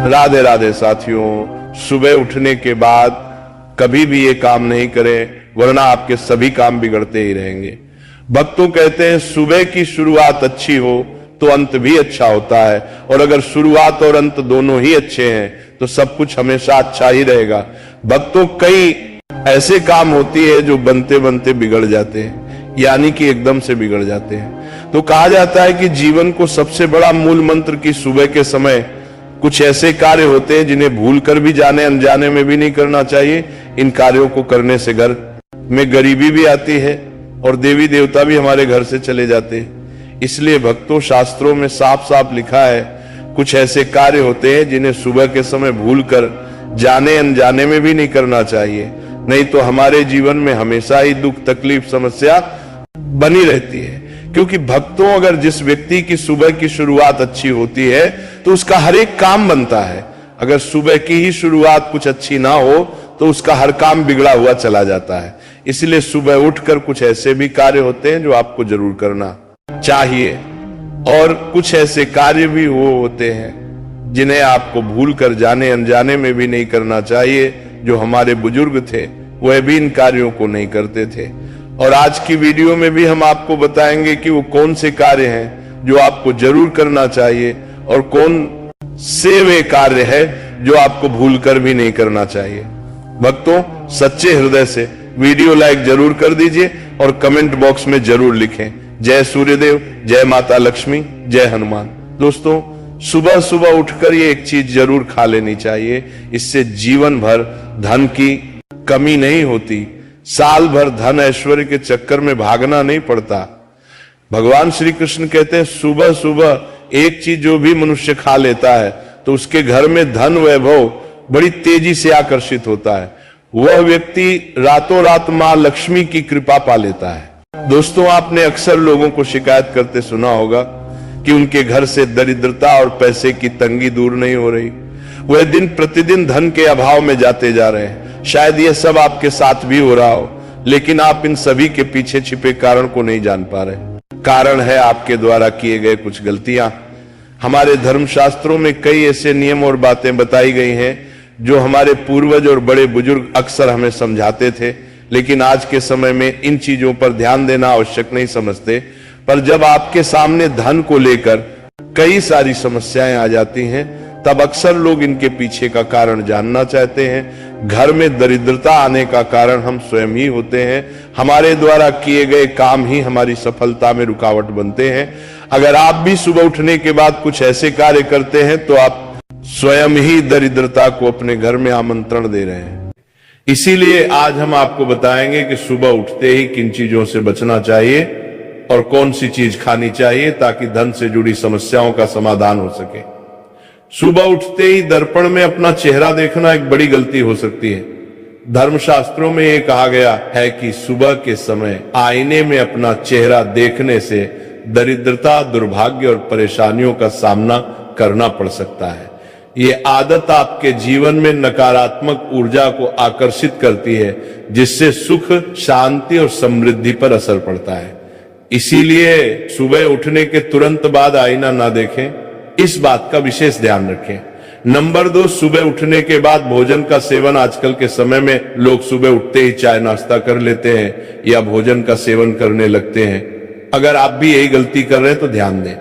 राधे राधे साथियों, सुबह उठने के बाद कभी भी ये काम नहीं करें, वरना आपके सभी काम बिगड़ते ही रहेंगे। भक्तों कहते हैं सुबह की शुरुआत अच्छी हो तो अंत भी अच्छा होता है, और अगर शुरुआत और अंत दोनों ही अच्छे हैं तो सब कुछ हमेशा अच्छा ही रहेगा। भक्तों, कई ऐसे काम होती है जो बनते बनते बिगड़ जाते हैं, यानी कि एकदम से बिगड़ जाते हैं। तो कहा जाता है कि जीवन को सबसे बड़ा मूल मंत्र की सुबह के समय कुछ ऐसे कार्य होते हैं जिन्हें भूल कर भी जाने अनजाने में भी नहीं करना चाहिए। इन कार्यों को करने से घर में गरीबी भी आती है और देवी देवता भी हमारे घर से चले जाते हैं। इसलिए भक्तों, शास्त्रों में साफ साफ लिखा है कुछ ऐसे कार्य होते हैं जिन्हें सुबह के समय भूल कर जाने अनजाने में भी नहीं करना चाहिए, नहीं तो हमारे जीवन में हमेशा ही दुख तकलीफ समस्या बनी रहती है। क्योंकि भक्तों, अगर जिस व्यक्ति की सुबह की शुरुआत अच्छी होती है तो उसका हर एक काम बनता है। अगर सुबह की ही शुरुआत कुछ अच्छी ना हो तो उसका हर काम बिगड़ा हुआ चला जाता है। इसलिए सुबह उठकर कुछ ऐसे भी कार्य होते हैं जो आपको जरूर करना चाहिए, और कुछ ऐसे कार्य भी वो होते हैं जिन्हें आपको भूल कर जाने अनजाने में भी नहीं करना चाहिए। जो हमारे बुजुर्ग थे वह भी इन कार्यों को नहीं करते थे, और आज की वीडियो में भी हम आपको बताएंगे कि वो कौन से कार्य हैं जो आपको जरूर करना चाहिए और कौन से वे कार्य है जो आपको भूलकर भी नहीं करना चाहिए। भक्तों, सच्चे हृदय से वीडियो लाइक जरूर कर दीजिए और कमेंट बॉक्स में जरूर लिखें जय सूर्यदेव, जय माता लक्ष्मी, जय हनुमान। दोस्तों, सुबह सुबह उठकर ये एक चीज जरूर खा लेनी चाहिए, इससे जीवन भर धन की कमी नहीं होती, साल भर धन ऐश्वर्य के चक्कर में भागना नहीं पड़ता। भगवान श्री कृष्ण कहते हैं सुबह सुबह एक चीज जो भी मनुष्य खा लेता है तो उसके घर में धन वैभव बड़ी तेजी से आकर्षित होता है। वह व्यक्ति रातों रात मां लक्ष्मी की कृपा पा लेता है। दोस्तों, आपने अक्सर लोगों को शिकायत करते सुना होगा कि उनके घर से दरिद्रता और पैसे की तंगी दूर नहीं हो रही, वह दिन प्रतिदिन धन के अभाव में जाते जा रहे हैं। शायद यह सब आपके साथ भी हो रहा हो, लेकिन आप इन सभी के पीछे छिपे कारण को नहीं जान पा रहे। कारण है आपके द्वारा किए गए कुछ गलतियां। हमारे धर्मशास्त्रों में कई ऐसे नियम और बातें बताई गई हैं जो हमारे पूर्वज और बड़े बुजुर्ग अक्सर हमें समझाते थे, लेकिन आज के समय में इन चीजों पर ध्यान देना आवश्यक नहीं समझते। पर जब आपके सामने धन को लेकर कई सारी समस्याएं आ जाती हैं, तब अक्सर लोग इनके पीछे का कारण जानना चाहते हैं। घर में दरिद्रता आने का कारण हम स्वयं ही होते हैं। हमारे द्वारा किए गए काम ही हमारी सफलता में रुकावट बनते हैं। अगर आप भी सुबह उठने के बाद कुछ ऐसे कार्य करते हैं तो आप स्वयं ही दरिद्रता को अपने घर में आमंत्रण दे रहे हैं। इसीलिए आज हम आपको बताएंगे कि सुबह उठते ही किन चीजों से बचना चाहिए और कौन सी चीज खानी चाहिए ताकि धन से जुड़ी समस्याओं का समाधान हो सके। सुबह उठते ही दर्पण में अपना चेहरा देखना एक बड़ी गलती हो सकती है। धर्मशास्त्रों में यह कहा गया है कि सुबह के समय आईने में अपना चेहरा देखने से दरिद्रता, दुर्भाग्य और परेशानियों का सामना करना पड़ सकता है। ये आदत आपके जीवन में नकारात्मक ऊर्जा को आकर्षित करती है, जिससे सुख, शांति और समृद्धि पर असर पड़ता है। इसीलिए सुबह उठने के तुरंत बाद आईना ना देखें, इस बात का विशेष ध्यान रखें। नंबर 2, सुबह उठने के बाद भोजन का सेवन। आजकल के समय में लोग सुबह उठते ही चाय नाश्ता कर लेते हैं या भोजन का सेवन करने लगते हैं। अगर आप भी यही गलती कर रहे हैं तो ध्यान दें।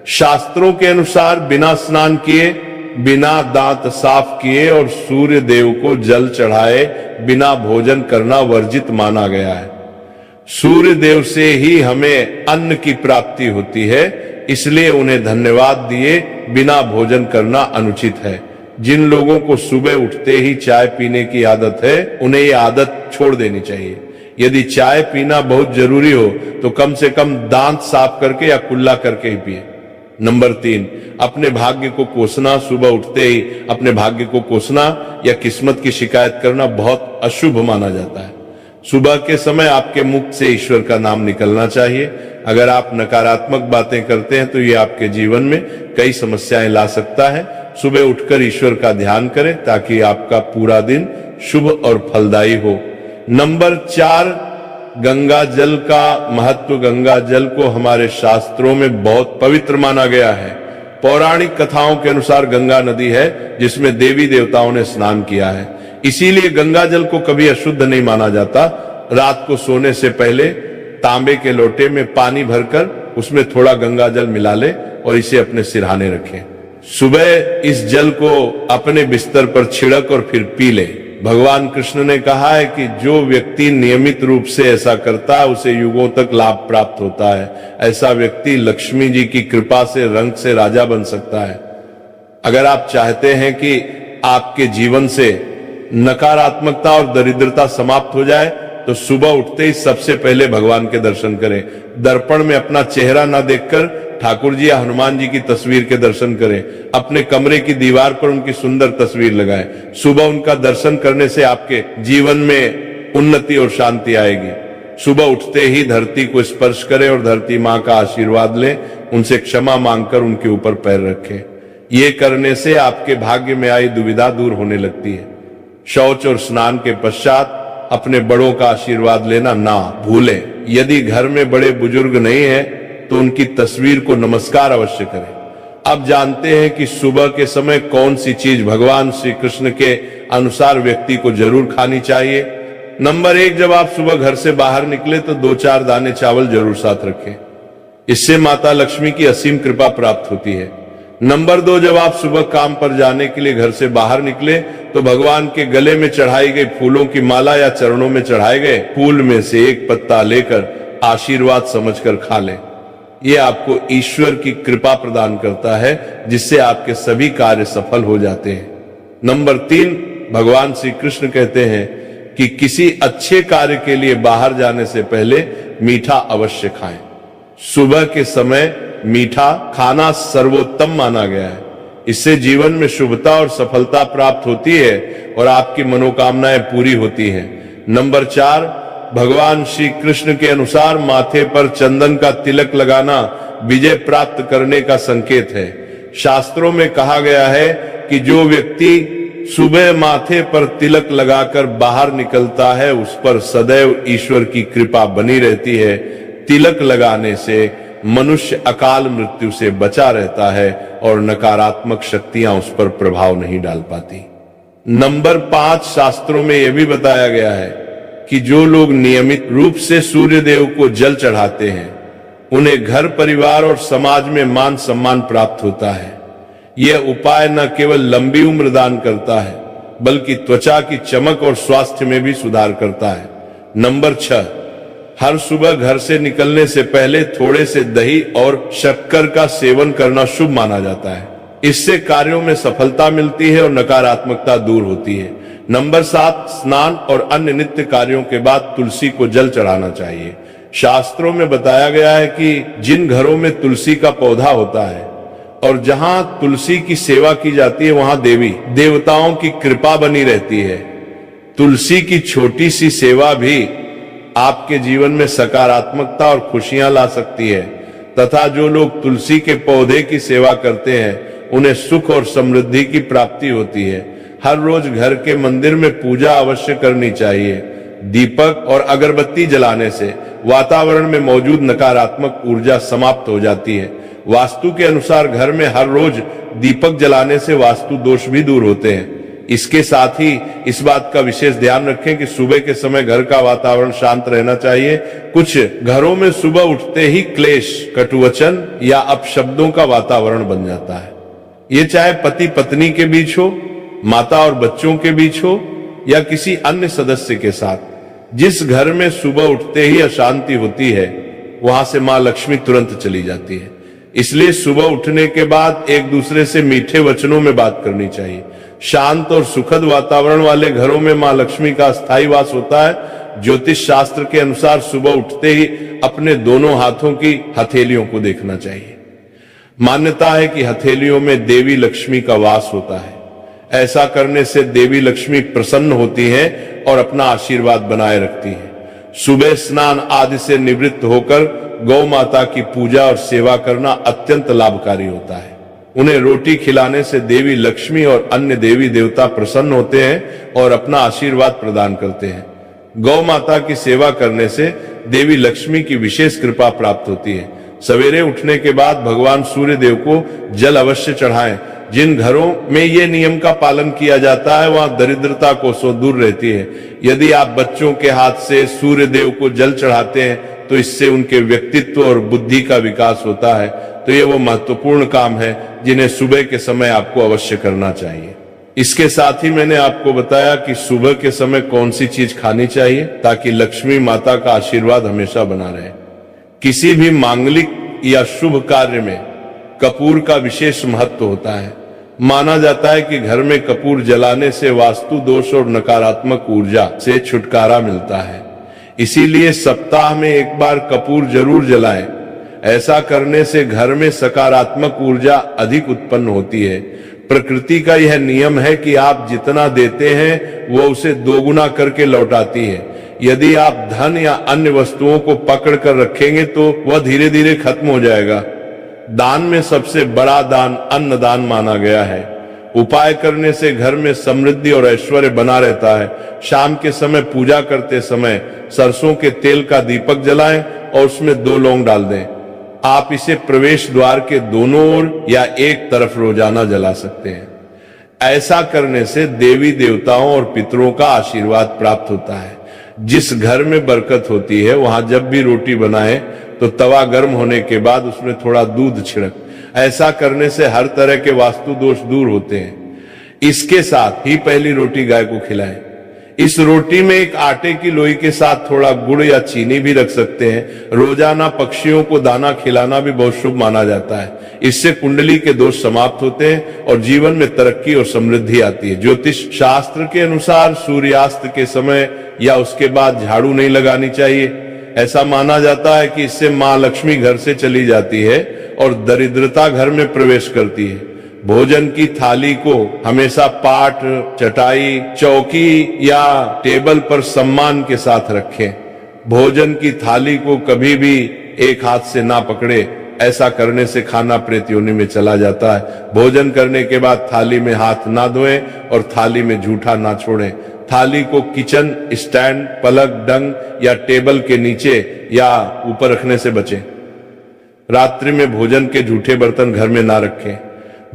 शास्त्रों के अनुसार बिना स्नान किए, बिना दांत साफ किए और सूर्य देव को जल चढ़ाए बिना भोजन करना वर्जित माना गया है। सूर्य देव से ही हमें अन्न की प्राप्ति होती है, इसलिए उन्हें धन्यवाद दिए बिना भोजन करना अनुचित है। जिन लोगों को सुबह उठते ही चाय पीने की आदत है, उन्हें यह आदत छोड़ देनी चाहिए। यदि चाय पीना बहुत जरूरी हो तो कम से कम दांत साफ करके या कुल्ला करके ही पिए। नंबर 3, अपने भाग्य को कोसना। सुबह उठते ही अपने भाग्य को कोसना या किस्मत की शिकायत करना बहुत अशुभ माना जाता है। सुबह के समय आपके मुख से ईश्वर का नाम निकलना चाहिए। अगर आप नकारात्मक बातें करते हैं तो ये आपके जीवन में कई समस्याएं ला सकता है। सुबह उठकर ईश्वर का ध्यान करें ताकि आपका पूरा दिन शुभ और फलदायी हो। नंबर 4, गंगा जल का महत्व। गंगा जल को हमारे शास्त्रों में बहुत पवित्र माना गया है। पौराणिक कथाओं के अनुसार गंगा नदी है जिसमें देवी देवताओं ने स्नान किया है। इसीलिए गंगा जल को कभी अशुद्ध नहीं माना जाता। रात को सोने से पहले तांबे के लोटे में पानी भरकर उसमें थोड़ा गंगा जल मिला ले और इसे अपने सिरहाने रखें। सुबह इस जल को अपने बिस्तर पर छिड़क और फिर पी ले। भगवान कृष्ण ने कहा है कि जो व्यक्ति नियमित रूप से ऐसा करता है उसे युगों तक लाभ प्राप्त होता है। ऐसा व्यक्ति लक्ष्मी जी की कृपा से रंग से राजा बन सकता है। अगर आप चाहते हैं कि आपके जीवन से नकारात्मकता और दरिद्रता समाप्त हो जाए तो सुबह उठते ही सबसे पहले भगवान के दर्शन करें। दर्पण में अपना चेहरा ना देखकर ठाकुर जी या हनुमान जी की तस्वीर के दर्शन करें। अपने कमरे की दीवार पर उनकी सुंदर तस्वीर लगाएं। सुबह उनका दर्शन करने से आपके जीवन में उन्नति और शांति आएगी। सुबह उठते ही धरती को स्पर्श करें और धरती मां का आशीर्वाद लें। उनसे क्षमा मांगकर उनके ऊपर पैर रखें। ये करने से आपके भाग्य में आई दुविधा दूर होने लगती है। शौच और स्नान के पश्चात अपने बड़ों का आशीर्वाद लेना ना भूलें। यदि घर में बड़े बुजुर्ग नहीं है तो उनकी तस्वीर को नमस्कार अवश्य करें। अब जानते हैं कि सुबह के समय कौन सी चीज भगवान श्री कृष्ण के अनुसार व्यक्ति को जरूर खानी चाहिए। नंबर 1, जब आप सुबह घर से बाहर निकले तो 2-4 दाने चावल जरूर साथ रखें। इससे माता लक्ष्मी की असीम कृपा प्राप्त होती है। नंबर 2, जब आप सुबह काम पर जाने के लिए घर से बाहर निकले तो भगवान के गले में चढ़ाई गई फूलों की माला या चरणों में चढ़ाए गए फूल में से एक पत्ता लेकर आशीर्वाद समझकर खा लें। यह आपको ईश्वर की कृपा प्रदान करता है जिससे आपके सभी कार्य सफल हो जाते हैं। नंबर 3, भगवान श्री कृष्ण कहते हैं कि किसी अच्छे कार्य के लिए बाहर जाने से पहले मीठा अवश्य खाएं। सुबह के समय मीठा खाना सर्वोत्तम माना गया है। इससे जीवन में शुभता और सफलता प्राप्त होती है और आपकी मनोकामनाएं पूरी होती हैं। नंबर 4, भगवान श्री कृष्ण के अनुसार माथे पर चंदन का तिलक लगाना विजय प्राप्त करने का संकेत है। शास्त्रों में कहा गया है कि जो व्यक्ति सुबह माथे पर तिलक लगाकर बाहर निकलता है उस पर सदैव ईश्वर की कृपा बनी रहती है। तिलक लगाने से मनुष्य अकाल मृत्यु से बचा रहता है और नकारात्मक शक्तियां उस पर प्रभाव नहीं डाल पाती। नंबर 5, शास्त्रों में यह भी बताया गया है कि जो लोग नियमित रूप से सूर्य देव को जल चढ़ाते हैं उन्हें घर परिवार और समाज में मान सम्मान प्राप्त होता है। यह उपाय न केवल लंबी उम्र दान करता है बल्कि त्वचा की चमक और स्वास्थ्य में भी सुधार करता है। नंबर 6, हर सुबह घर से निकलने से पहले थोड़े से दही और शक्कर का सेवन करना शुभ माना जाता है। इससे कार्यों में सफलता मिलती है और नकारात्मकता दूर होती है। नंबर 7, स्नान और अन्य नित्य कार्यों के बाद तुलसी को जल चढ़ाना चाहिए। शास्त्रों में बताया गया है कि जिन घरों में तुलसी का पौधा होता है और जहां तुलसी की सेवा की जाती है वहां देवी देवताओं की कृपा बनी रहती है। तुलसी की छोटी सी सेवा भी आपके जीवन में सकारात्मकता और खुशियां ला सकती है तथा जो लोग तुलसी के पौधे की सेवा करते हैं उन्हें सुख और समृद्धि की प्राप्ति होती है। हर रोज घर के मंदिर में पूजा अवश्य करनी चाहिए। दीपक और अगरबत्ती जलाने से वातावरण में मौजूद नकारात्मक ऊर्जा समाप्त हो जाती है। वास्तु के अनुसार घर में हर रोज दीपक जलाने से वास्तु दोष भी दूर होते हैं। इसके साथ ही इस बात का विशेष ध्यान रखें कि सुबह के समय घर का वातावरण शांत रहना चाहिए। कुछ घरों में सुबह उठते ही क्लेश, कटुवचन या अपशब्दों का वातावरण बन जाता है। ये चाहे पति पत्नी के बीच हो, माता और बच्चों के बीच हो या किसी अन्य सदस्य के साथ। जिस घर में सुबह उठते ही अशांति होती है वहां से मां लक्ष्मी तुरंत चली जाती है। इसलिए सुबह उठने के बाद एक दूसरे से मीठे वचनों में बात करनी चाहिए। शांत और सुखद वातावरण वाले घरों में मां लक्ष्मी का स्थायी वास होता है। ज्योतिष शास्त्र के अनुसार सुबह उठते ही अपने दोनों हाथों की हथेलियों को देखना चाहिए। मान्यता है कि हथेलियों में देवी लक्ष्मी का वास होता है। ऐसा करने से देवी लक्ष्मी प्रसन्न होती हैं और अपना आशीर्वाद बनाए रखती हैं। सुबह स्नान आदि से निवृत्त होकर गौ माता की पूजा और सेवा करना अत्यंत लाभकारी होता है। उन्हें रोटी खिलाने से देवी लक्ष्मी और अन्य देवी देवता प्रसन्न होते हैं और अपना आशीर्वाद प्रदान करते हैं। गौ माता की सेवा करने से देवी लक्ष्मी की विशेष कृपा प्राप्त होती है। सवेरे उठने के बाद भगवान सूर्य देव को जल अवश्य चढ़ाएं। जिन घरों में ये नियम का पालन किया जाता है वहां दरिद्रता कोसों दूर रहती है। यदि आप बच्चों के हाथ से सूर्य देव को जल चढ़ाते हैं तो इससे उनके व्यक्तित्व और बुद्धि का विकास होता है। तो ये वो महत्वपूर्ण काम है जिन्हें सुबह के समय आपको अवश्य करना चाहिए। इसके साथ ही मैंने आपको बताया कि सुबह के समय कौन सी चीज खानी चाहिए ताकि लक्ष्मी माता का आशीर्वाद हमेशा बना रहे। किसी भी मांगलिक या शुभ कार्य में कपूर का विशेष महत्व होता है। माना जाता है कि घर में कपूर जलाने से वास्तु दोष और नकारात्मक ऊर्जा से छुटकारा मिलता है। इसीलिए सप्ताह में एक बार कपूर जरूर जलाएं। ऐसा करने से घर में सकारात्मक ऊर्जा अधिक उत्पन्न होती है। प्रकृति का यह नियम है कि आप जितना देते हैं वो उसे दोगुना करके लौटाती है। यदि आप धन या अन्य वस्तुओं को पकड़ कर रखेंगे तो वह धीरे धीरे खत्म हो जाएगा। दान में सबसे बड़ा दान अन्नदान माना गया है। उपाय करने से घर में समृद्धि और ऐश्वर्य बना रहता है। शाम के समय पूजा करते समय सरसों के तेल का दीपक जलाएं और उसमें 2 लौंग डाल दें। आप इसे प्रवेश द्वार के दोनों ओर या एक तरफ रोजाना जला सकते हैं। ऐसा करने से देवी देवताओं और पितरों का आशीर्वाद प्राप्त होता है। जिस घर में बरकत होती है वहां जब भी रोटी बनाए तो तवा गर्म होने के बाद उसमें थोड़ा दूध छिड़क। ऐसा करने से हर तरह के वास्तु दोष दूर होते हैं। इसके साथ ही पहली रोटी गाय को खिलाएं। इस रोटी में एक आटे की लोई के साथ थोड़ा गुड़ या चीनी भी रख सकते हैं। रोजाना पक्षियों को दाना खिलाना भी बहुत शुभ माना जाता है। इससे कुंडली के दोष समाप्त होते हैं और जीवन में तरक्की और समृद्धि आती है। ज्योतिष शास्त्र के अनुसार सूर्यास्त के समय या उसके बाद झाड़ू नहीं लगानी चाहिए। ऐसा माना जाता है कि इससे मां लक्ष्मी घर से चली जाती है और दरिद्रता घर में प्रवेश करती है। भोजन की थाली को हमेशा पाट, चटाई, चौकी या टेबल पर सम्मान के साथ रखें। भोजन की थाली को कभी भी एक हाथ से ना पकड़े। ऐसा करने से खाना प्रेत योनि में चला जाता है। भोजन करने के बाद थाली में हाथ ना धोएं और थाली में जूठा ना छोड़ें। थाली को किचन स्टैंड, पलक, डंग या टेबल के नीचे या ऊपर रखने से बचें। रात्रि में भोजन के जूठे बर्तन घर में ना रखें।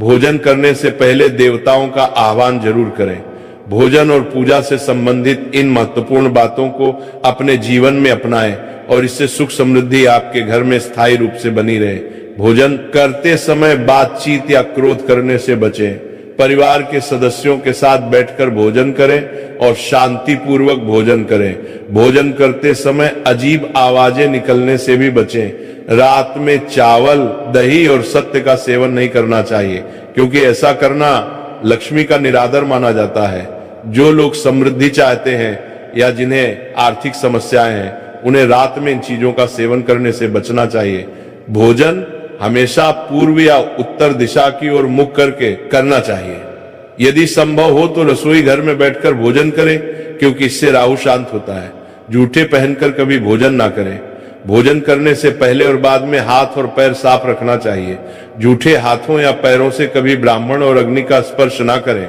भोजन करने से पहले देवताओं का आह्वान जरूर करें। भोजन और पूजा से संबंधित इन महत्वपूर्ण बातों को अपने जीवन में अपनाएं और इससे सुख समृद्धि आपके घर में स्थायी रूप से बनी रहे। भोजन करते समय बातचीत या क्रोध करने से बचें। परिवार के सदस्यों के साथ बैठकर भोजन करें और शांति पूर्वक भोजन करें। भोजन करते समय अजीब आवाजें निकलने से भी बचें। रात में चावल, दही और सत्य का सेवन नहीं करना चाहिए क्योंकि ऐसा करना लक्ष्मी का निरादर माना जाता है। जो लोग समृद्धि चाहते हैं या जिन्हें आर्थिक समस्याएं हैं उन्हें रात में इन चीजों का सेवन करने से बचना चाहिए। भोजन हमेशा पूर्व या उत्तर दिशा की ओर मुख करके करना चाहिए। यदि संभव हो तो रसोई घर में बैठकर भोजन करें क्योंकि इससे राहु शांत होता है। जूठे पहनकर कभी भोजन ना करें। भोजन करने से पहले और बाद में हाथ और पैर साफ रखना चाहिए। जूठे हाथों या पैरों से कभी ब्राह्मण और अग्नि का स्पर्श ना करें।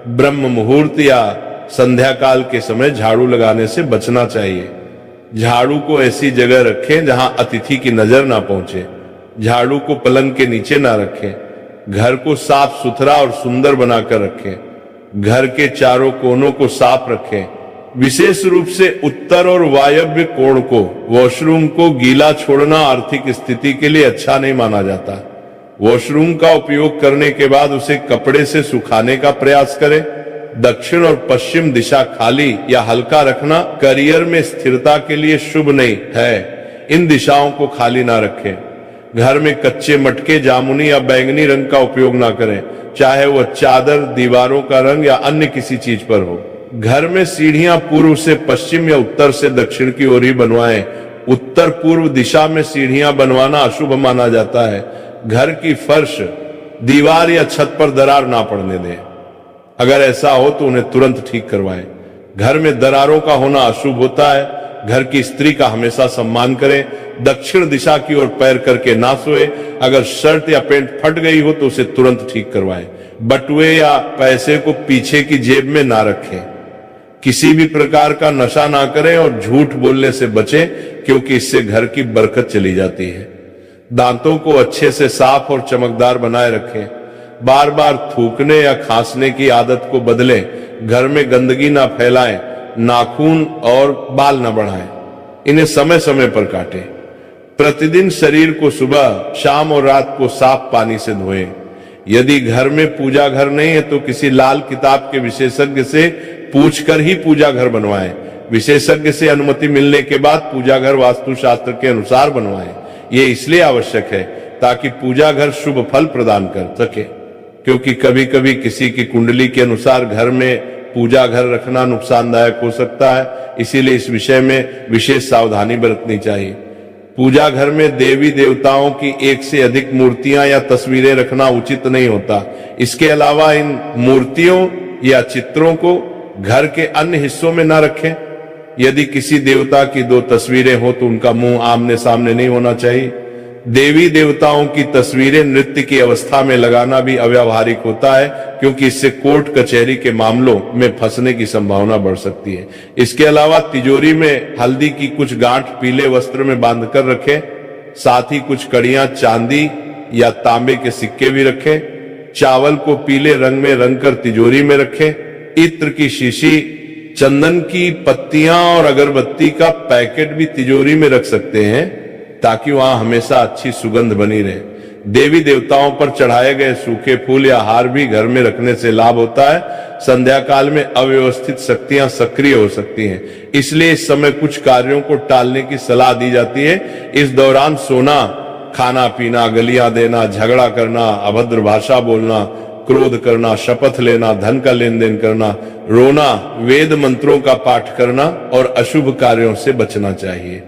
ब्रह्म मुहूर्त या संध्या काल के समय झाड़ू लगाने से बचना चाहिए। झाड़ू को ऐसी जगह रखें जहां अतिथि की नजर ना पहुंचे। झाड़ू को पलंग के नीचे ना रखें। घर को साफ सुथरा और सुंदर बनाकर रखें। घर के चारों कोनों को साफ रखें। विशेष रूप से उत्तर और वायव्य कोण को, वॉशरूम को गीला छोड़ना आर्थिक स्थिति के लिए अच्छा नहीं माना जाता। वॉशरूम का उपयोग करने के बाद उसे कपड़े से सुखाने का प्रयास करें। दक्षिण और पश्चिम दिशा खाली या हल्का रखना करियर में स्थिरता के लिए शुभ नहीं है। इन दिशाओं को खाली ना रखें। घर में कच्चे मटके, जामुनी या बैंगनी रंग का उपयोग ना करें, चाहे वह चादर, दीवारों का रंग या अन्य किसी चीज पर हो। घर में सीढ़ियां पूर्व से पश्चिम या उत्तर से दक्षिण की ओर ही बनवाएं। उत्तर पूर्व दिशा में सीढ़ियां बनवाना अशुभ माना जाता है। घर की फर्श, दीवार या छत पर दरार ना पड़ने दें। अगर ऐसा हो तो उन्हें तुरंत ठीक करवाएं। घर में दरारों का होना अशुभ होता है। घर की स्त्री का हमेशा सम्मान करें। दक्षिण दिशा की ओर पैर करके ना सोए। अगर शर्ट या पैंट फट गई हो तो उसे तुरंत ठीक करवाएं। बटुए या पैसे को पीछे की जेब में ना रखें। किसी भी प्रकार का नशा ना करें और झूठ बोलने से बचें क्योंकि इससे घर की बरकत चली जाती है। दांतों को अच्छे से साफ और चमकदार बनाए रखें। बार बार थूकने या खांसने की आदत को बदलें। घर में गंदगी ना फैलाएं। नाखून और बाल ना बढ़ाएं। इन्हें समय समय पर काटें। प्रतिदिन शरीर को सुबह, शाम और रात को साफ पानी से धोएं। यदि घर में पूजा घर नहीं है तो किसी लाल किताब के विशेषज्ञ से पूछकर ही पूजा घर बनवाएं। विशेषज्ञ से अनुमति मिलने के बाद पूजा घर वास्तुशास्त्र के अनुसार बनवाएं। ये इसलिए आवश्यक है ताकि पूजा घर शुभ फल प्रदान कर सके, क्योंकि कभी कभी किसी की कुंडली के अनुसार घर में पूजा घर रखना नुकसानदायक हो सकता है। इसीलिए इस विषय में विशेष सावधानी बरतनी चाहिए। पूजा घर में देवी देवताओं की एक से अधिक मूर्तियां या तस्वीरें रखना उचित नहीं होता। इसके अलावा इन मूर्तियों या चित्रों को घर के अन्य हिस्सों में न रखें। यदि किसी देवता की 2 तस्वीरें हो तो उनका मुंह आमने सामने नहीं होना चाहिए। देवी देवताओं की तस्वीरें नृत्य की अवस्था में लगाना भी अव्यावहारिक होता है, क्योंकि इससे कोर्ट कचहरी के मामलों में फंसने की संभावना बढ़ सकती है। इसके अलावा तिजोरी में हल्दी की कुछ गांठ पीले वस्त्र में बांधकर रखें। साथ ही कुछ कड़ियां चांदी या तांबे के सिक्के भी रखें। चावल को पीले रंग में रंगकर तिजोरी में रखें। इत्र की शीशी, चंदन की पत्तियां और अगरबत्ती का पैकेट भी तिजोरी में रख सकते हैं ताकि वहां हमेशा अच्छी सुगंध बनी रहे। देवी देवताओं पर चढ़ाए गए सूखे फूल या हार भी घर में रखने से लाभ होता है। संध्या काल में अव्यवस्थित शक्तियां सक्रिय हो सकती हैं, इसलिए इस समय कुछ कार्यों को टालने की सलाह दी जाती है। इस दौरान सोना, खाना पीना, गलियां देना, झगड़ा करना, अभद्र भाषा बोलना, क्रोध करना, शपथ लेना, धन का लेन देन करना, रोना, वेद मंत्रों का पाठ करना और अशुभ कार्यों से बचना चाहिए।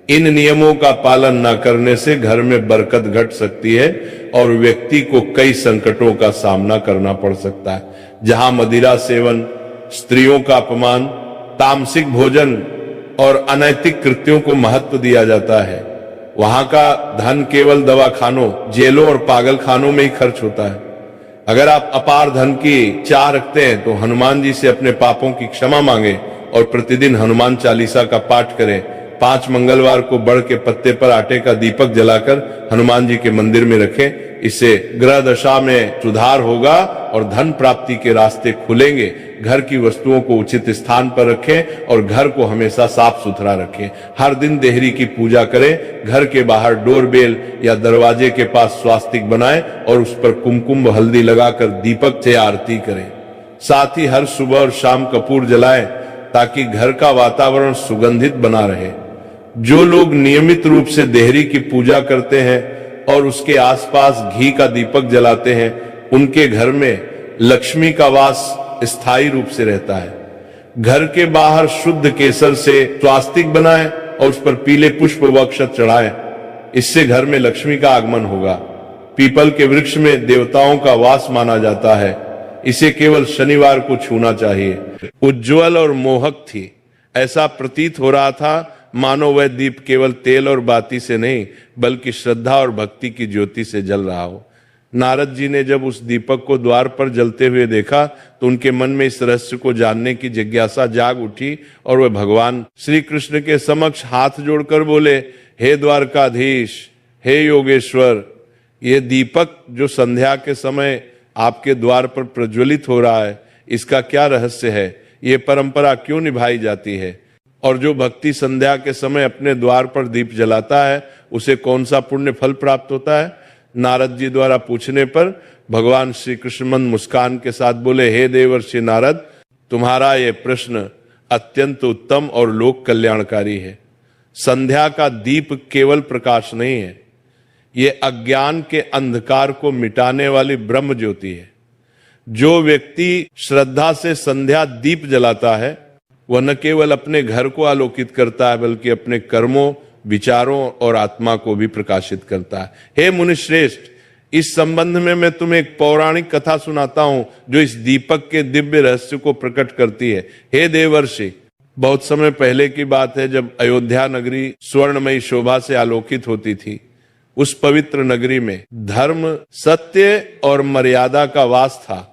इन नियमों का पालन न करने से घर में बरकत घट सकती है और व्यक्ति को कई संकटों का सामना करना पड़ सकता है। जहां मदिरा सेवन, स्त्रियों का अपमान, तामसिक भोजन और अनैतिक कृत्यों को महत्व दिया जाता है, वहां का धन केवल दवाखानों, जेलों और पागल खानों में ही खर्च होता है। अगर आप अपार धन की चाह रखते हैं तो हनुमान जी से अपने पापों की क्षमा मांगे और प्रतिदिन हनुमान चालीसा का पाठ करें। 5 मंगलवार को बड़ के पत्ते पर आटे का दीपक जलाकर हनुमान जी के मंदिर में रखें। इससे ग्रह दशा में सुधार होगा और धन प्राप्ति के रास्ते खुलेंगे। घर की वस्तुओं को उचित स्थान पर रखें और घर को हमेशा साफ सुथरा रखें। हर दिन देहरी की पूजा करें। घर के बाहर डोरबेल या दरवाजे के पास स्वास्तिक बनाएं और उस पर कुमकुम हल्दी लगाकर दीपक से आरती करें। साथ ही हर सुबह और शाम कपूर जलाएं ताकि घर का वातावरण सुगंधित बना रहे। जो लोग नियमित रूप से देहरी की पूजा करते हैं और उसके आसपास घी का दीपक जलाते हैं, उनके घर में लक्ष्मी का वास स्थायी रूप से रहता है। घर के बाहर शुद्ध केसर से स्वास्तिक बनाएं और उस पर पीले पुष्प व अक्षत चढ़ाएं। इससे घर में लक्ष्मी का आगमन होगा। पीपल के वृक्ष में देवताओं का वास माना जाता है। इसे केवल शनिवार को छूना चाहिए। उज्ज्वल और मोहक थी। ऐसा प्रतीत हो रहा था मानो वह दीप केवल तेल और बाती से नहीं बल्कि श्रद्धा और भक्ति की ज्योति से जल रहा हो। नारद जी ने जब उस दीपक को द्वार पर जलते हुए देखा तो उनके मन में इस रहस्य को जानने की जिज्ञासा जाग उठी और वह भगवान श्री कृष्ण के समक्ष हाथ जोड़कर बोले, हे द्वारकाधीश, हे योगेश्वर, ये दीपक जो संध्या के समय आपके द्वार पर प्रज्वलित हो रहा है, इसका क्या रहस्य है? ये परंपरा क्यों निभाई जाती है? और जो भक्ति संध्या के समय अपने द्वार पर दीप जलाता है उसे कौन सा पुण्य फल प्राप्त होता है? नारद जी द्वारा पूछने पर भगवान श्री कृष्ण मंद मुस्कान के साथ बोले, हे देवर्षि नारद, तुम्हारा ये प्रश्न अत्यंत उत्तम और लोक कल्याणकारी है। संध्या का दीप केवल प्रकाश नहीं है, ये अज्ञान के अंधकार को मिटाने वाली ब्रह्म ज्योति है। जो व्यक्ति श्रद्धा से संध्या दीप जलाता है वह न केवल अपने घर को आलोकित करता है बल्कि अपने कर्मों, विचारों और आत्मा को भी प्रकाशित करता है। हे मुनिश्रेष्ठ, इस संबंध में मैं तुम्हें एक पौराणिक कथा सुनाता हूं जो इस दीपक के दिव्य रहस्य को प्रकट करती है। हे देवर्षि, बहुत समय पहले की बात है जब अयोध्या नगरी स्वर्णमयी शोभा से आलोकित होती थी। उस पवित्र नगरी में धर्म, सत्य और मर्यादा का वास था।